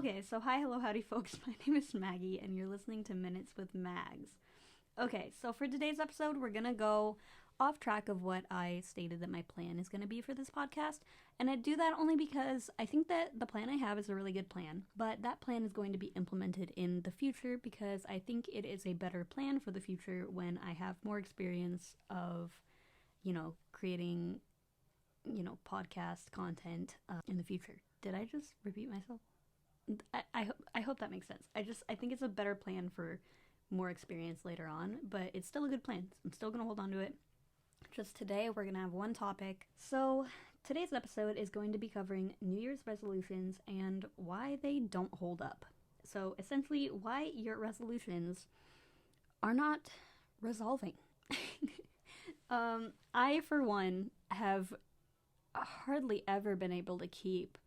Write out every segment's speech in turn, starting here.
Okay, so hi, hello, howdy, folks. My name is Maggie, and you're listening to Minutes with Magz. Okay, so for today's episode, we're gonna go off track of what I stated that my plan is gonna be for this podcast, and I do that only because I think that the plan I have is a really good plan, but that plan is going to be implemented in the future because I think it is a better plan for the future when I have more experience of, creating, podcast content in the future. Did I just repeat myself? I hope that makes sense. I think it's a better plan for more experience later on, but it's still a good plan. I'm still gonna hold on to it. Just today, we're gonna have one topic. So today's episode is going to be covering New Year's resolutions and why they don't hold up. So essentially, why your resolutions are not resolving. I, for one, have hardly ever been able to keep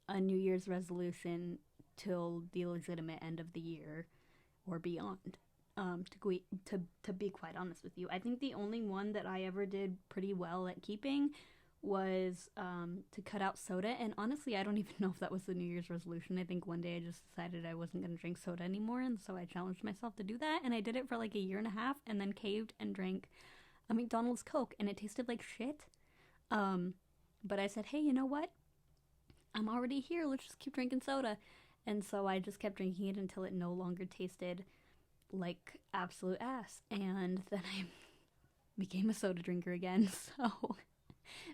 a New Year's resolution till the legitimate end of the year or beyond. To be quite honest with you, I think the only one that I ever did pretty well at keeping was to cut out soda. And honestly, I don't even know if that was the New Year's resolution. I think one day I just decided I wasn't going to drink soda anymore, and so I challenged myself to do that, and I did it for like a year and a half, and then caved and drank a McDonald's Coke, and it tasted like shit. But I said, hey, you know what? I'm already here. Let's just keep drinking soda. And so I just kept drinking it until it no longer tasted like absolute ass. And then I became a soda drinker again. So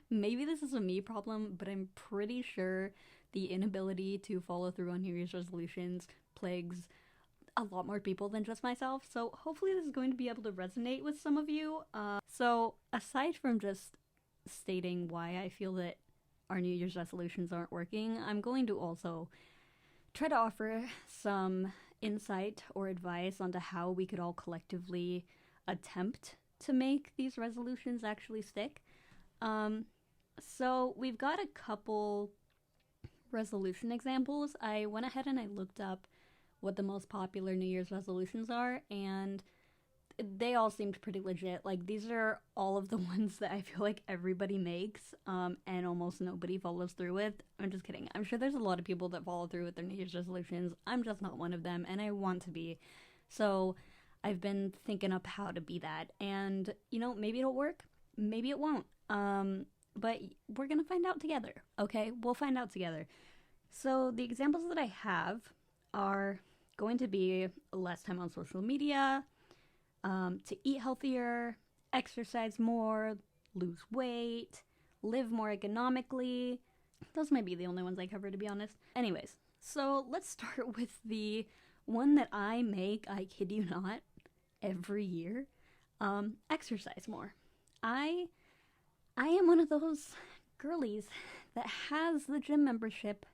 maybe this is a me problem, but I'm pretty sure the inability to follow through on New Year's resolutions plagues a lot more people than just myself. So hopefully this is going to be able to resonate with some of you. So aside from just stating why I feel that our New Year's resolutions aren't working, I'm going to also try to offer some insight or advice onto how we could all collectively attempt to make these resolutions actually stick. So we've got a couple resolution examples. I went ahead and I looked up what the most popular New Year's resolutions are, and they all seemed pretty legit. Like, these are all of the ones that I feel like everybody makes, and almost nobody follows through with. I'm just kidding. I'm sure there's a lot of people that follow through with their New Year's resolutions. I'm just not one of them, and I want to be. So I've been thinking up how to be that. And, maybe it'll work. Maybe it won't. But we're going to find out together, okay? We'll find out together. So the examples that I have are going to be less time on social media, to eat healthier, exercise more, lose weight, live more economically. Those might be the only ones I cover, to be honest. Anyways, so let's start with the one that I make, I kid you not, every year. Exercise more. I am one of those girlies that has the gym membership,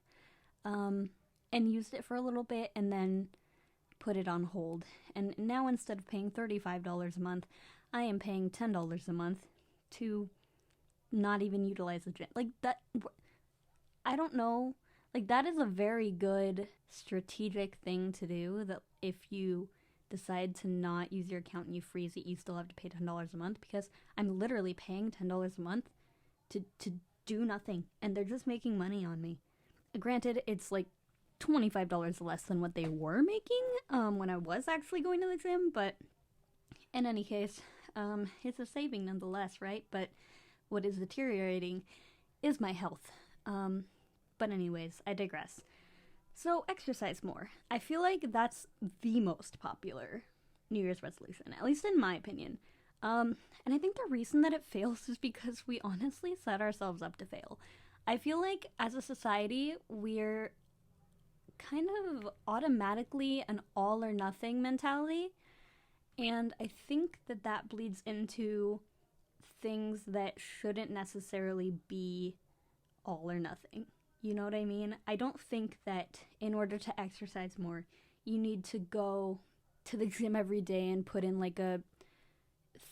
and used it for a little bit and then put it on hold. And now instead of paying $35 a month, I am paying $10 a month to not even utilize the gym. Like, that, I don't know. Like, that is a very good strategic thing to do, that if you decide to not use your account and you freeze it, you still have to pay $10 a month, because I'm literally paying $10 a month to do nothing, and they're just making money on me. Granted, it's like $25 less than what they were making when I was actually going to the gym, but in any case, it's a saving nonetheless, right? But what is deteriorating is my health. But anyways, I digress. So exercise more. I feel like that's the most popular New Year's resolution, at least in my opinion. And I think the reason that it fails is because we honestly set ourselves up to fail. I feel like as a society, we're kind of automatically an all or nothing mentality, and I think that bleeds into things that shouldn't necessarily be all or nothing. You know what I mean? I don't think that in order to exercise more, you need to go to the gym every day and put in like a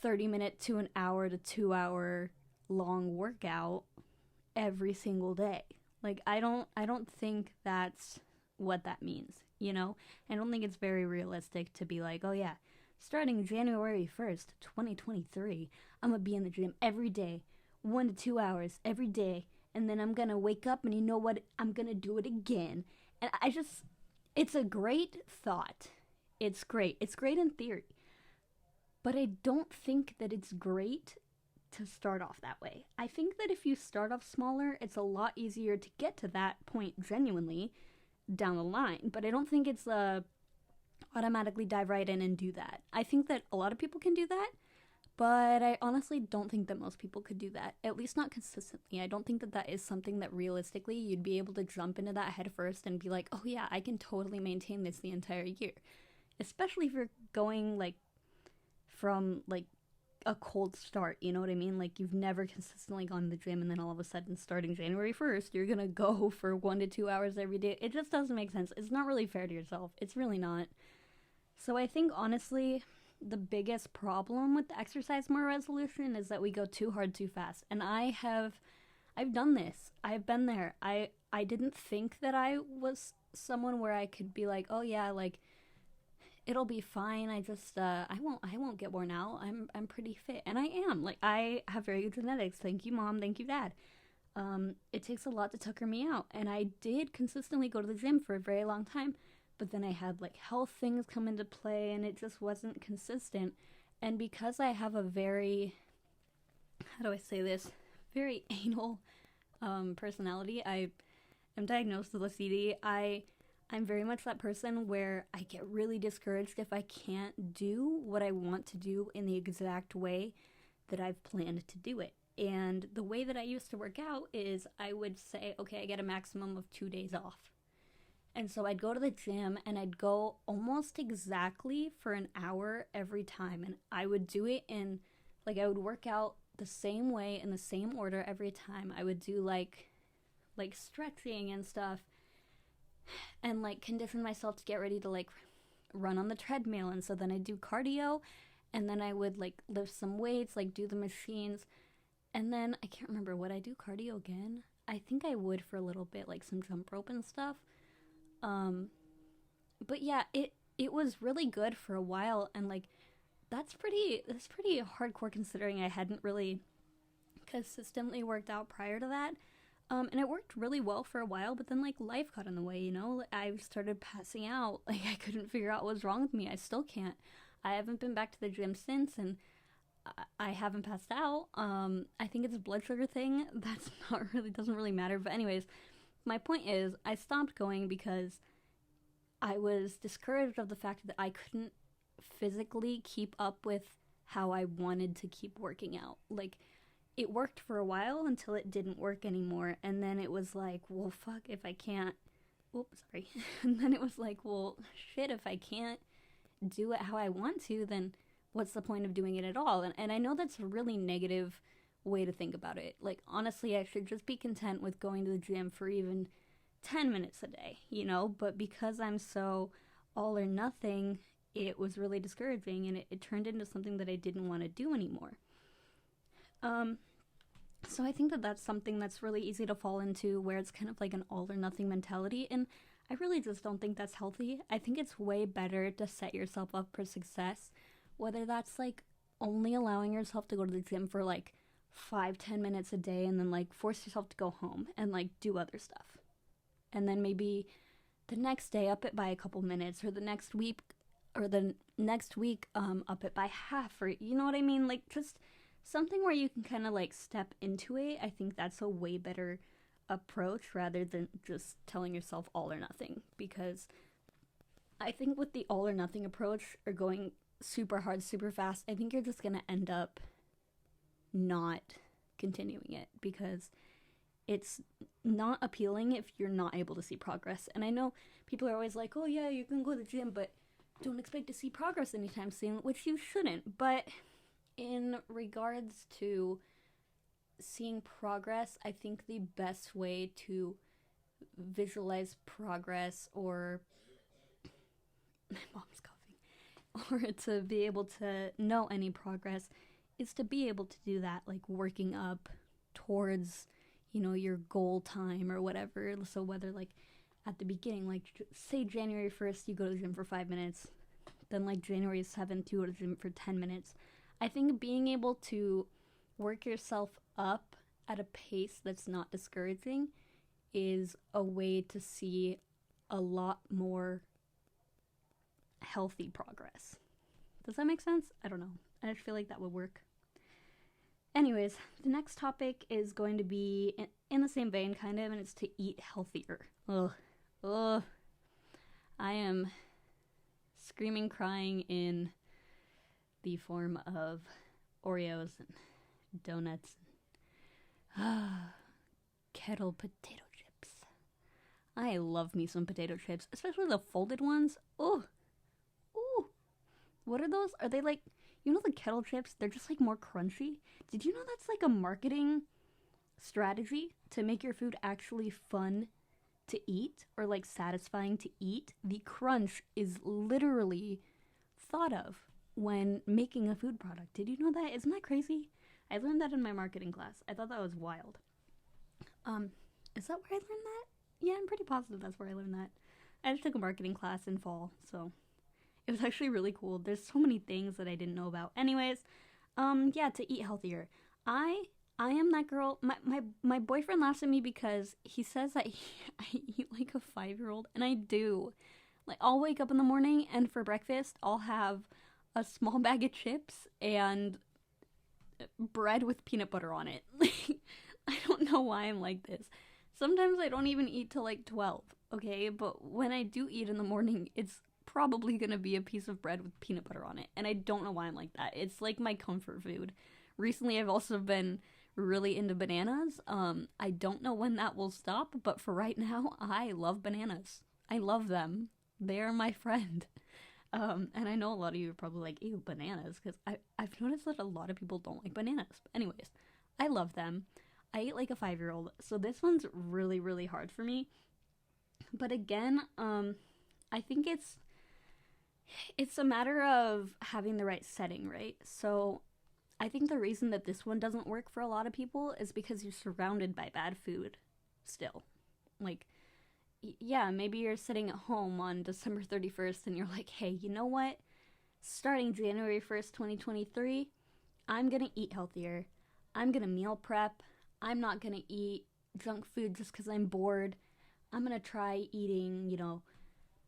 30-minute to an hour to 2-hour long workout every single day. Like, I don't think that's what that means, I don't think it's very realistic to be like, oh yeah, starting January 1st, 2023, I'm gonna be in the gym every day, 1 to 2 hours every day, and then I'm gonna wake up and you know what, I'm gonna do it again. And It's a great thought. It's great. It's great in theory. But I don't think that it's great to start off that way. I think that if you start off smaller, it's a lot easier to get to that point genuinely down the line. But I don't think it's automatically dive right in and do that. I think that a lot of people can do that, but I honestly don't think that most people could do that, at least not consistently. I don't think that that is something that realistically you'd be able to jump into that head first and be like, oh yeah, I can totally maintain this the entire year. Especially if you're going like from like a cold start, you know what I mean? Like you've never consistently gone to the gym and then all of a sudden starting January 1st, you're gonna go for 1 to 2 hours every day. It just doesn't make sense. It's not really fair to yourself. It's really not. So I think honestly, the biggest problem with the exercise more resolution is that we go too hard too fast. And I've done this. I've been there. I didn't think that I was someone where I could be like, oh yeah, like it'll be fine. I just I won't get worn out. I'm pretty fit, and I am. Like I have very good genetics. Thank you, Mom. Thank you, Dad. It takes a lot to tucker me out, and I did consistently go to the gym for a very long time. But then I had like health things come into play, and it just wasn't consistent. And because I have a very, how do I say this, very anal personality, I am diagnosed with OCD. I'm very much that person where I get really discouraged if I can't do what I want to do in the exact way that I've planned to do it. And the way that I used to work out is I would say, okay, I get a maximum of 2 days off. And so I'd go to the gym and I'd go almost exactly for an hour every time. And I would do it in, like, I would work out the same way in the same order every time. I would do like stretching and stuff and like condition myself to get ready to like run on the treadmill. And so then I'd do cardio and then I would like lift some weights, like do the machines. And then I can't remember, would I do cardio again? I think I would for a little bit, like some jump rope and stuff. But yeah, it was really good for a while, and like that's pretty hardcore considering I hadn't really consistently worked out prior to that. And it worked really well for a while, but then like life got in the way, you know? I started passing out. Like I couldn't figure out what was wrong with me. I still can't. I haven't been back to the gym since, and I haven't passed out. I think it's a blood sugar thing. That's doesn't really matter. But anyways, my point is I stopped going because I was discouraged of the fact that I couldn't physically keep up with how I wanted to keep working out. Like, it worked for a while until it didn't work anymore. And then it was like, well, fuck, if I can't... Oops, sorry. And then it was like, well, shit, if I can't do it how I want to, then what's the point of doing it at all? And I know that's a really negative way to think about it. Like, honestly, I should just be content with going to the gym for even 10 minutes a day, you know? But because I'm so all or nothing, it was really discouraging, and it turned into something that I didn't want to do anymore. So I think that that's something that's really easy to fall into, where it's kind of like an all or nothing mentality, and I really just don't think that's healthy. I think it's way better to set yourself up for success, whether that's like only allowing yourself to go to the gym for like 5-10 minutes a day and then like force yourself to go home and like do other stuff. And then maybe the next day up it by a couple minutes, or the next week up it by half, or you know what I mean? Like just something where you can kind of like step into it. I think that's a way better approach rather than just telling yourself all or nothing, because I think with the all or nothing approach or going super hard, super fast, I think you're just going to end up not continuing it, because it's not appealing if you're not able to see progress. And I know people are always like, oh yeah, you can go to the gym, but don't expect to see progress anytime soon, which you shouldn't. But in regards to seeing progress, I think the best way to visualize progress, or my mom's coughing, or to be able to know any progress, is to be able to do that, like working up towards, you know, your goal time or whatever. So whether like at the beginning, like say January 1st, you go to the gym for 5 minutes, then like January 7th, you go to the gym for 10 minutes. I think being able to work yourself up at a pace that's not discouraging is a way to see a lot more healthy progress. Does that make sense? I don't know. I just feel like that would work. Anyways, the next topic is going to be in the same vein, kind of, and it's to eat healthier. Ugh. I am screaming, crying in the form of Oreos and donuts and kettle potato chips. I love me some potato chips, especially the folded ones. Ooh. What are those? Are they like, you know, the kettle chips? They're just like more crunchy. Did you know that's like a marketing strategy to make your food actually fun to eat or like satisfying to eat? The crunch is literally thought of when making a food product. Did you know that? Isn't that crazy? I learned that in my marketing class. I thought that was wild. Is that where I learned that? Yeah, I'm pretty positive that's where I learned that. I just took a marketing class in fall, so it was actually really cool. There's so many things that I didn't know about. Anyways, yeah, to eat healthier. I am that girl. My boyfriend laughs at me because he says that I eat like a 5-year-old, and I do. Like, I'll wake up in the morning, and for breakfast, I'll have a small bag of chips and bread with peanut butter on it. I don't know why I'm like this. Sometimes I don't even eat till like 12, okay? But when I do eat in the morning, it's probably gonna be a piece of bread with peanut butter on it, and I don't know why I'm like that. It's like my comfort food. Recently, I've also been really into bananas. I don't know when that will stop, but for right now, I love bananas. I love them. They are my friend. And I know a lot of you are probably like, ew, bananas, because I've noticed that a lot of people don't like bananas. But anyways, I love them. I eat like a 5-year-old, so this one's really, really hard for me. But again, I think it's a matter of having the right setting, right? So I think the reason that this one doesn't work for a lot of people is because you're surrounded by bad food still. Like, yeah, maybe you're sitting at home on December 31st and you're like, hey, you know what? Starting January 1st, 2023, I'm gonna eat healthier. I'm gonna meal prep. I'm not gonna eat junk food just because I'm bored. I'm gonna try eating,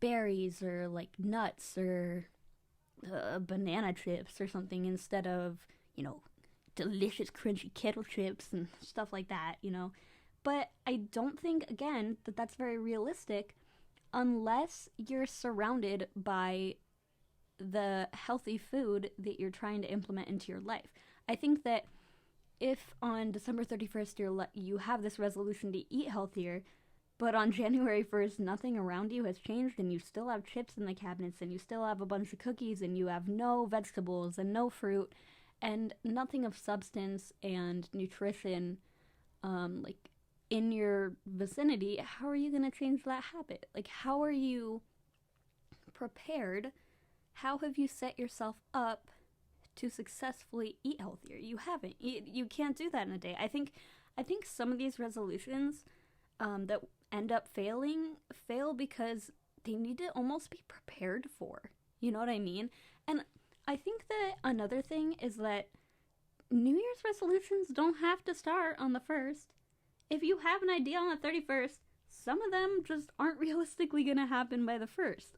berries or like nuts or banana chips or something instead of, delicious crunchy kettle chips and stuff like that, But I don't think, again, that that's very realistic unless you're surrounded by the healthy food that you're trying to implement into your life. I think that if on December 31st you have this resolution to eat healthier, but on January 1st nothing around you has changed and you still have chips in the cabinets and you still have a bunch of cookies and you have no vegetables and no fruit and nothing of substance and nutrition like in your vicinity, how are you going to change that habit? Like, how are you prepared? How have you set yourself up to successfully eat healthier? You haven't. You can't do that in a day. I think some of these resolutions that end up fail because they need to almost be prepared for. You know what I mean? And I think that another thing is that New Year's resolutions don't have to start on the 1st. If you have an idea on the 31st, some of them just aren't realistically going to happen by the 1st.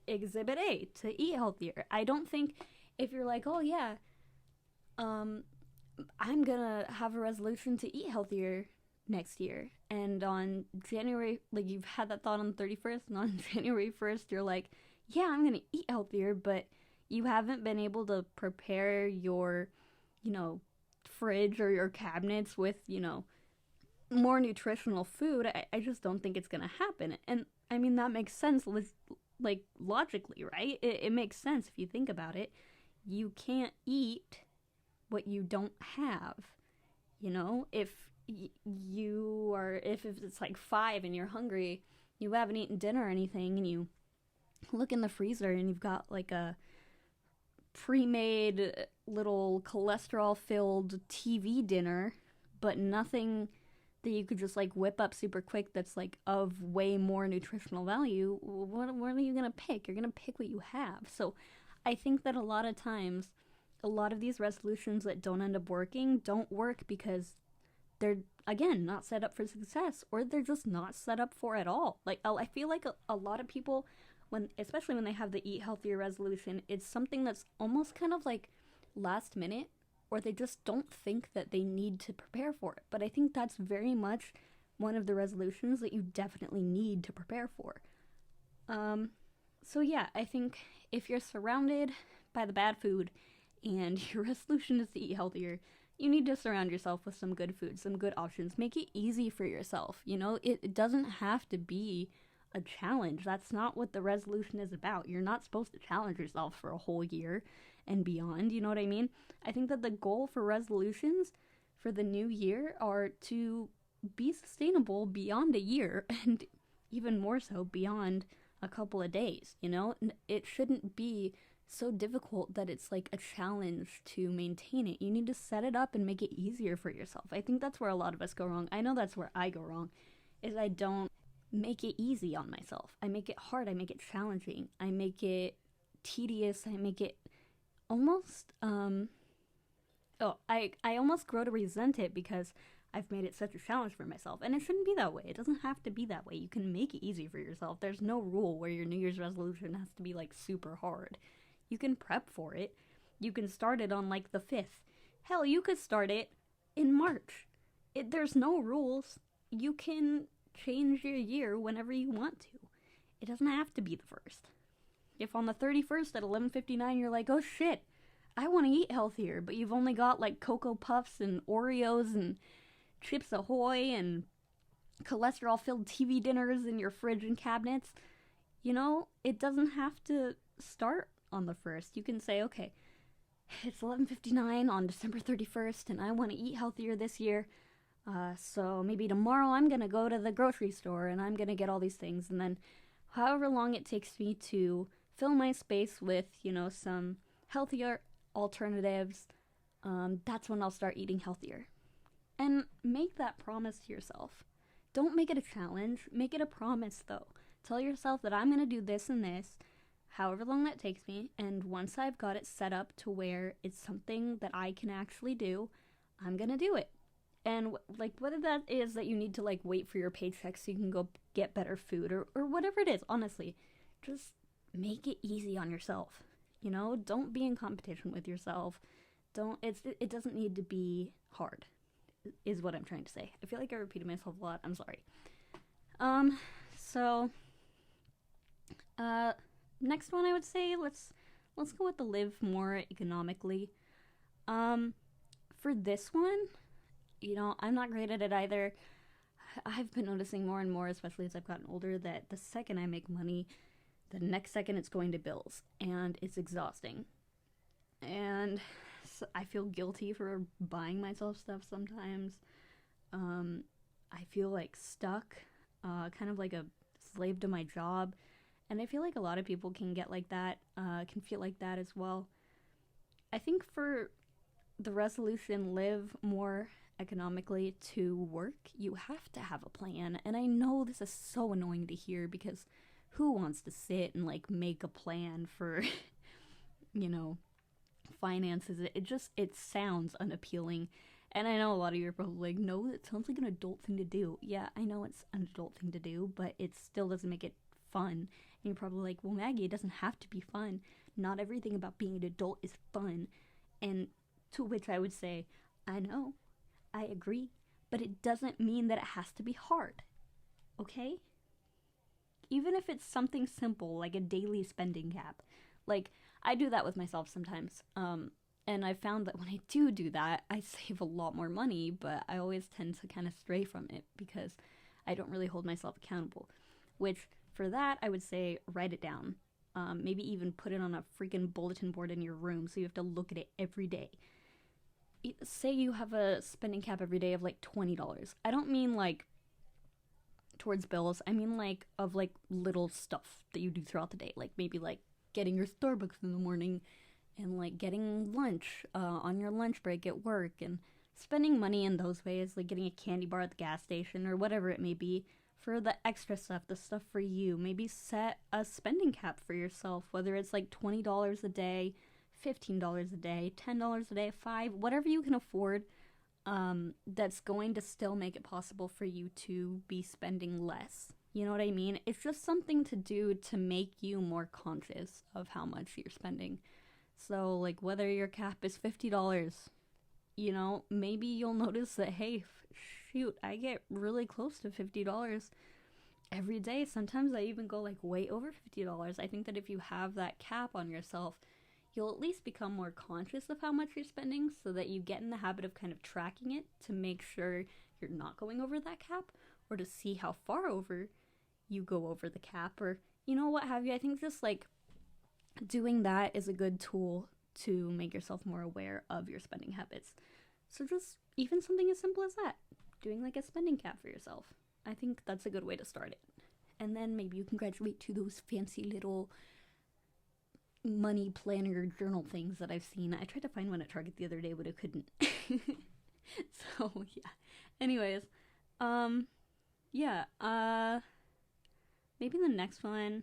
Exhibit A, to eat healthier. I don't think if you're like, oh yeah, I'm going to have a resolution to eat healthier next year. And on January, like you've had that thought on the 31st, and on January 1st, you're like, yeah, I'm going to eat healthier, but you haven't been able to prepare your, fridge or your cabinets with, more nutritional food. I just don't think it's going to happen. And I mean, that makes sense, like logically, right? It makes sense if you think about it. You can't eat what you don't have. If if it's like 5 and you're hungry, you haven't eaten dinner or anything, and you look in the freezer and you've got like a pre-made little cholesterol-filled TV dinner, but nothing that you could just like whip up super quick that's like of way more nutritional value, what are you going to pick? You're going to pick what you have. So I think that a lot of times, a lot of these resolutions that don't end up working don't work because they're, again, not set up for success, or they're just not set up for at all. Like, I feel like a lot of people, especially when they have the eat healthier resolution, it's something that's almost kind of like last minute, or they just don't think that they need to prepare for it. But I think that's very much one of the resolutions that you definitely need to prepare for. So yeah, I think if you're surrounded by the bad food and your resolution is to eat healthier, you need to surround yourself with some good food, some good options. Make it easy for yourself. You know, it doesn't have to be a challenge. That's not what the resolution is about. You're not supposed to challenge yourself for a whole year and beyond. You know what I mean? I think that the goal for resolutions for the new year are to be sustainable beyond a year, and even more so beyond a couple of days. You know, it shouldn't be so difficult that it's like a challenge to maintain it. You need to set it up and make it easier for yourself. I think that's where a lot of us go wrong. I know that's where I go wrong, is I don't make it easy on myself. I make it hard. I make it challenging. I make it tedious. I make it almost I almost grow to resent it because I've made it such a challenge for myself. And it shouldn't be that way. It doesn't have to be that way. You can make it easy for yourself. There's no rule where your New Year's resolution has to be like super hard. You can prep for it. You can start it on like the 5th. Hell, you could start it in March. There's no rules. You can change your year whenever you want to. It doesn't have to be the 1st. If on the 31st at 11:59 you're like, oh shit, I want to eat healthier, but you've only got like Cocoa Puffs and Oreos and Chips Ahoy and cholesterol-filled TV dinners in your fridge and cabinets, you know, it doesn't have to start on the 1st. You can say, okay, it's 11:59 on December 31st, and I want to eat healthier this year. So maybe tomorrow I'm going to go to the grocery store and I'm going to get all these things. And then however long it takes me to fill my space with, you know, some healthier alternatives, that's when I'll start eating healthier. And make that promise to yourself. Don't make it a challenge. Make it a promise, though. Tell yourself that I'm going to do this and this, however long that takes me, and once I've got it set up to where it's something that I can actually do, I'm going to do it. And, like, whether that is that you need to, like, wait for your paycheck so you can go get better food, or whatever it is, honestly, just make it easy on yourself. You know, don't be in competition with yourself. It doesn't need to be hard, is what I'm trying to say. I feel like I repeated myself a lot. I'm sorry. Next one I would say, let's go with the live more economically. For this one, you know, I'm not great at it either. I've been noticing more and more, especially as I've gotten older, that the second I make money, the next second it's going to bills, and it's exhausting. And so I feel guilty for buying myself stuff sometimes. I feel like stuck, kind of like a slave to my job. And I feel like a lot of people can get like that, can feel like that as well. I think for the resolution, live more economically, to work, you have to have a plan. And I know this is so annoying to hear, because who wants to sit and like make a plan for, you know, finances? It sounds unappealing. And I know a lot of you are probably like, no, it sounds like an adult thing to do. Yeah, I know it's an adult thing to do, but it still doesn't make it fun. And you're probably like, well, Maggie, it doesn't have to be fun. Not everything about being an adult is fun. And to which I would say, I know, I agree, but it doesn't mean that it has to be hard. Okay? Even if it's something simple, like a daily spending cap. Like, I do that with myself sometimes. And I found that when I do that, I save a lot more money, but I always tend to kind of stray from it because I don't really hold myself accountable. Which, for that, I would say write it down. Maybe even put it on a freaking bulletin board in your room so you have to look at it every day. Say you have a spending cap every day of like $20. I don't mean like towards bills. I mean like of like little stuff that you do throughout the day. Like maybe like getting your Starbucks in the morning and like getting lunch on your lunch break at work, and spending money in those ways, like getting a candy bar at the gas station or whatever it may be. For the extra stuff, the stuff for you, maybe set a spending cap for yourself, whether it's like $20 a day, $15 a day, $10 a day, $5, whatever you can afford. that's going to still make it possible for you to be spending less. You know what I mean? It's just something to do to make you more conscious of how much you're spending. So, like, whether your cap is $50, you know, maybe you'll notice that, hey, shoot, I get really close to $50 every day. Sometimes I even go, like, way over $50. I think that if you have that cap on yourself, you'll at least become more conscious of how much you're spending so that you get in the habit of kind of tracking it to make sure you're not going over that cap, or to see how far over you go over the cap, or, you know, what have you. I think just, like, doing that is a good tool to make yourself more aware of your spending habits. So just even something as simple as that, doing like a spending cap for yourself. I think that's a good way to start it. And then maybe you can graduate to those fancy little money planner journal things that I've seen. I tried to find one at Target the other day, but I couldn't. So yeah. Anyways, maybe the next one.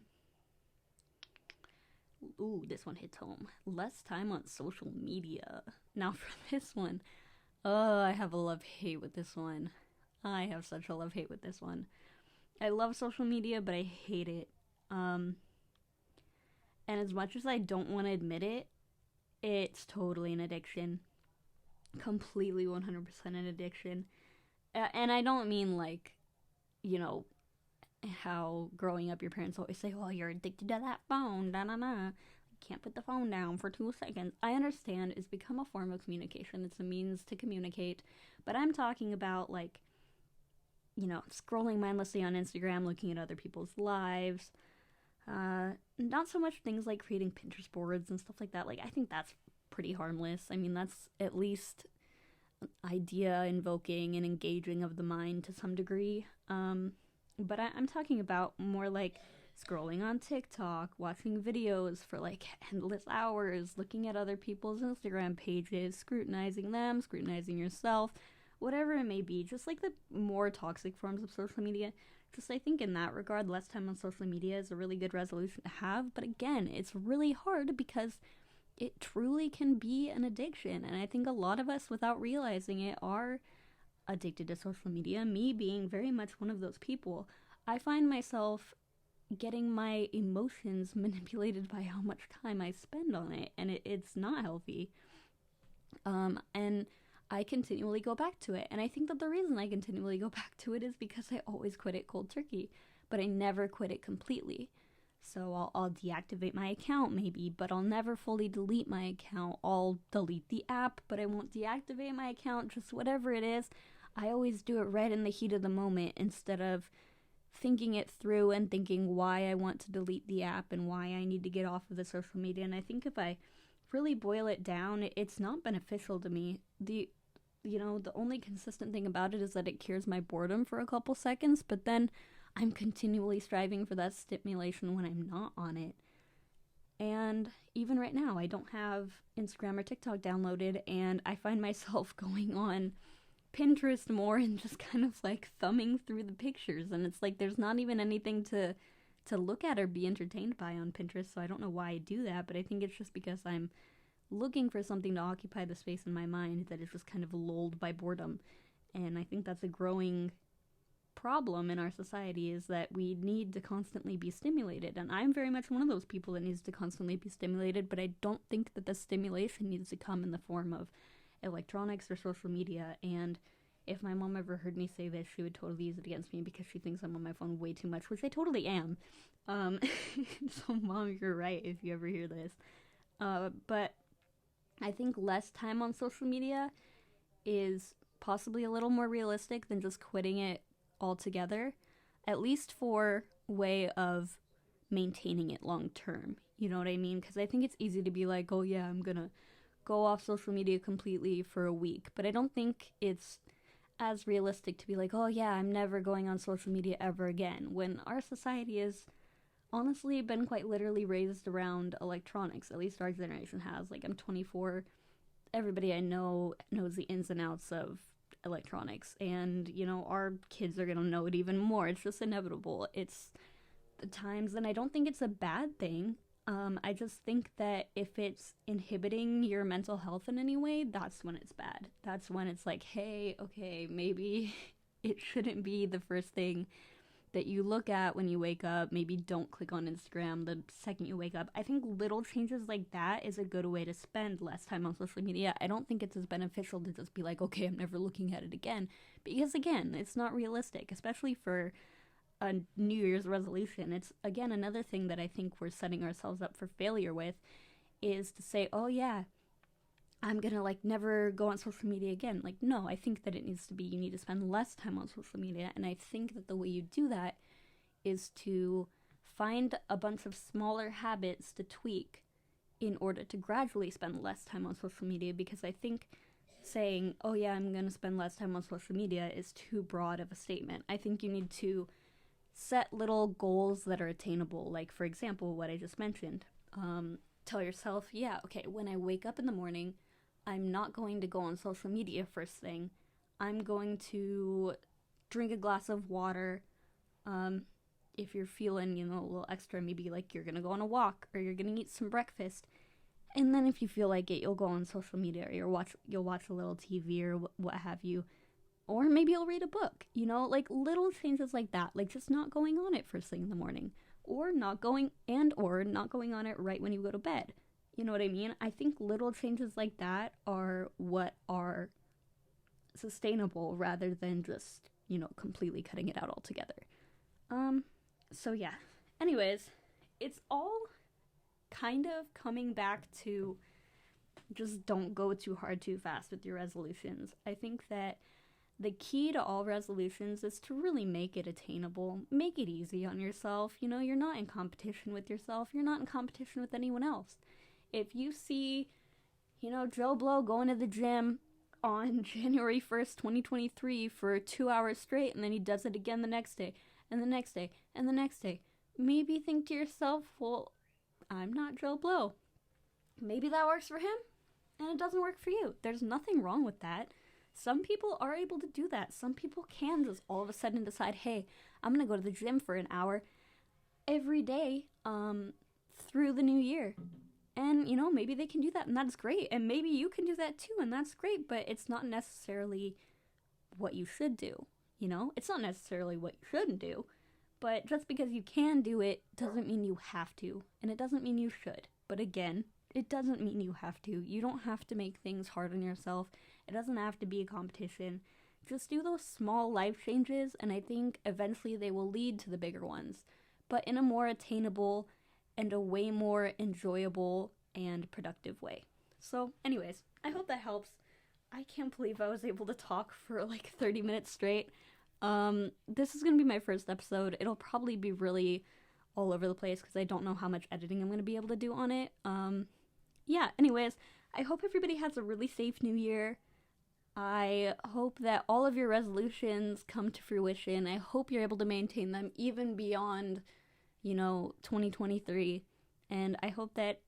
Ooh, this one hits home. Less time on social media. Now for this one, I have a love-hate with this one. I have such a love-hate with this one. I love social media, but I hate it. And as much as I don't want to admit it, it's totally an addiction. Completely 100% an addiction. And I don't mean like, you know, how growing up your parents always say, oh, you're addicted to that phone, you can't put the phone down for 2 seconds. I understand it's become a form of communication. It's a means to communicate. But I'm talking about, like, you know, scrolling mindlessly on Instagram, looking at other people's lives. Not so much things like creating Pinterest boards and stuff like that. Like, I think that's pretty harmless. I mean, that's at least idea invoking and engaging of the mind to some degree. But I'm talking about more like scrolling on TikTok, watching videos for like endless hours, looking at other people's Instagram pages, scrutinizing them, scrutinizing yourself, whatever it may be. Just like the more toxic forms of social media. Just I think in that regard, less time on social media is a really good resolution to have. But again, it's really hard because it truly can be an addiction. And I think a lot of us, without realizing it, are addicted to social media. Me being very much one of those people, I find myself getting my emotions manipulated by how much time I spend on it, and it's not healthy. And I continually go back to it, and I think that the reason I continually go back to it is because I always quit it cold turkey, but I never quit it completely. So I'll deactivate my account maybe, but I'll never fully delete my account. I'll delete the app, but I won't deactivate my account, just whatever it is. I always do it right in the heat of the moment instead of thinking it through and thinking why I want to delete the app and why I need to get off of the social media. And I think if I really boil it down, it's not beneficial to me. The only consistent thing about it is that it cures my boredom for a couple seconds, but then I'm continually striving for that stimulation when I'm not on it. And even right now, I don't have Instagram or TikTok downloaded, and I find myself going on Pinterest more and just kind of like thumbing through the pictures. And it's like there's not even anything to look at or be entertained by on Pinterest, so I don't know why I do that, but I think it's just because I'm looking for something to occupy the space in my mind that is just kind of lulled by boredom. And I think that's a growing problem in our society, is that we need to constantly be stimulated, and I'm very much one of those people that needs to constantly be stimulated, but I don't think that the stimulation needs to come in the form of electronics or social media. And if my mom ever heard me say this, she would totally use it against me because she thinks I'm on my phone way too much, which I totally am. So Mom, you're right if you ever hear this. But I think less time on social media is possibly a little more realistic than just quitting it altogether, at least for way of maintaining it long term. You know what I mean? Because I think it's easy to be like, oh yeah, I'm gonna go off social media completely for a week, but I don't think it's as realistic to be like, oh yeah, I'm never going on social media ever again, when our society has honestly been quite literally raised around electronics. At least our generation has. Like, I'm 24. Everybody I know knows the ins and outs of electronics, and you know, our kids are gonna know it even more. It's just inevitable. It's the times, and I don't think it's a bad thing. I just think that if it's inhibiting your mental health in any way, that's when it's bad. That's when it's like, hey, okay, maybe it shouldn't be the first thing that you look at when you wake up. Maybe don't click on Instagram the second you wake up. I think little changes like that is a good way to spend less time on social media. I don't think it's as beneficial to just be like, okay, I'm never looking at it again. Because again, it's not realistic, especially for a New Year's resolution. It's, again, another thing that I think we're setting ourselves up for failure with, is to say, oh yeah, I'm gonna like never go on social media again. Like, no, I think that it needs to be, you need to spend less time on social media. And I think that the way you do that is to find a bunch of smaller habits to tweak in order to gradually spend less time on social media. Because I think saying, oh yeah, I'm gonna spend less time on social media is too broad of a statement. I think you need to set little goals that are attainable. Like, for example, what I just mentioned. Tell yourself, yeah, okay, when I wake up in the morning, I'm not going to go on social media first thing. I'm going to drink a glass of water. If you're feeling, a little extra, maybe like you're going to go on a walk or you're going to eat some breakfast. And then if you feel like it, you'll go on social media or you'll watch a little TV or what have you. Or maybe you'll read a book, like little changes like that. Like just not going on it first thing in the morning. Or not going on it right when you go to bed. You know what I mean? I think little changes like that are what are sustainable rather than just, completely cutting it out altogether. So yeah. Anyways, it's all kind of coming back to just don't go too hard too fast with your resolutions. I think that the key to all resolutions is to really make it attainable. Make it easy on yourself. You're not in competition with yourself. You're not in competition with anyone else. If you see, Joe Blow going to the gym on January 1st, 2023 for 2 hours straight, and then he does it again the next day, and the next day, and the next day, maybe think to yourself, well, I'm not Joe Blow. Maybe that works for him, and it doesn't work for you. There's nothing wrong with that. Some people are able to do that. Some people can just all of a sudden decide, hey, I'm going to go to the gym for an hour every day through the new year. And, maybe they can do that, and that's great. And maybe you can do that too, and that's great. But it's not necessarily what you should do, It's not necessarily what you shouldn't do. But just because you can do it doesn't mean you have to. And it doesn't mean you should. But again, it doesn't mean you have to. You don't have to make things hard on yourself. It doesn't have to be a competition. Just do those small life changes, and I think eventually they will lead to the bigger ones. But in a more attainable and a way more enjoyable and productive way. So, anyways, I hope that helps. I can't believe I was able to talk for like 30 minutes straight. This is going to be my first episode. It'll probably be really all over the place because I don't know how much editing I'm going to be able to do on it. Yeah, anyways, I hope everybody has a really safe new year. I hope that all of your resolutions come to fruition. I hope you're able to maintain them even beyond, 2023. And I hope that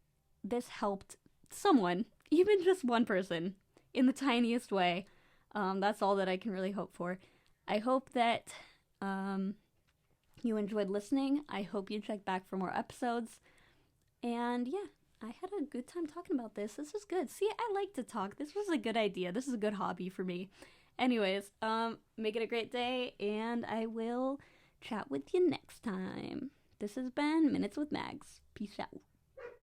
this helped someone, even just one person, in the tiniest way. That's all that I can really hope for. I hope that you enjoyed listening. I hope you check back for more episodes. And yeah, I had a good time talking about this. This was good. See, I like to talk. This was a good idea. This is a good hobby for me. Anyways, make it a great day, and I will chat with you next time. This has been Minutes with Magz. Peace out.